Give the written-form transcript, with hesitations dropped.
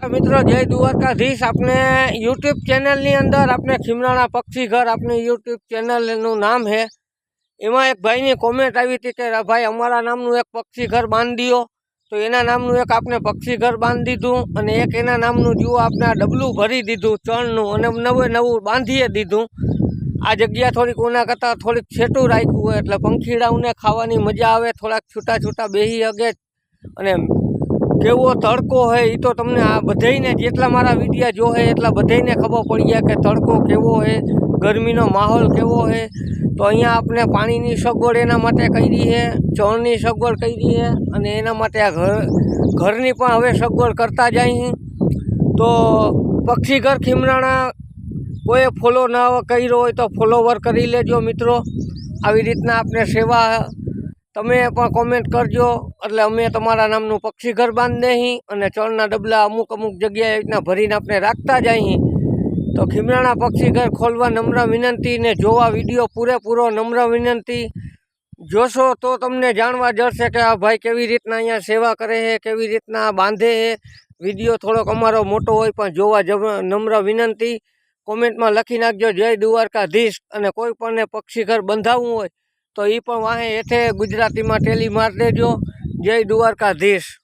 મિત્રો જય દ્વારકાધીશ। આપણે યુટ્યુબ ચેનलની અંદર આપણે ખીમરાણા પક્ષી ઘર આપણી યુટ્યુબ ચેનલનું નામ છે। એમાં એક ભાઈની કોમેન્ટ આવી હતી કે ભાઈ અમારા નામનું એક પક્ષી ઘર બાંધી દો। તો એના નામનું એક આપણે પક્ષી ઘર બાંધી દીધું અને એક એના નામનું જુઓ આપણે આ ડબલું ભરી દીધું ચણનું અને નવું બાંધીએ દીધું। આ જગ્યા થોડીક ઓના કરતાં થોડીક છેટું રાખ્યું હોય એટલે પંખીડાઓને ખાવાની મજા આવે, થોડાક છૂટા છૂટા બેસી શકે। અને કેવો તડકો હોય એ તો તમને આ બધાને જેટલા મારા વિડીયા જોહે એટલા બધાને ખબર પડી જાય કે તડકો કેવો છે, ગરમીનો માહોલ કેવો છે। તો અહીંયા આપણે પાણીની સગવડ એના માટે કરી છે, ચણની સગવડ કરી છે અને એના માટે આ ઘરની પણ હવે સગવડ કરતા જાય। તો પક્ષી ઘર ખીમરાણા કોઈ ફોલો ન કર્યો હોય તો ફોલોવર કરી લેજો મિત્રો। આવી રીતના આપણે સેવા તમે પણ કોમેન્ટ કરજો એટલે અમે તમારા નામનું પક્ષી ઘર બાંધી દઈએ અને ચણના ડબલા અમુક જગ્યાએ રીતના ભરીને આપણે રાખતા જઈએ। તો ખીમરાણા પક્ષી ઘર ખોલવા નમ્ર વિનંતી ને જોવા વિડીયો પૂરેપૂરો નમ્ર વિનંતી। જોશો તો તમને જાણવા જશે કે આ ભાઈ કેવી રીતના અહીંયા સેવા કરે છે, કેવી રીતના બાંધે છે। વિડીયો થોડોક અમારો મોટો હોય પણ જોવા નમ્ર વિનંતી। કોમેન્ટમાં લખી નાખજો જય દ્વારકાધીશ। અને કોઈ પણને પક્ષી ઘર બંધાવવું હોય તો એ પણ વાહે હેઠે ગુજરાતીમાં ટેલી મારી દેજો। જય દ્વારકાધીશ।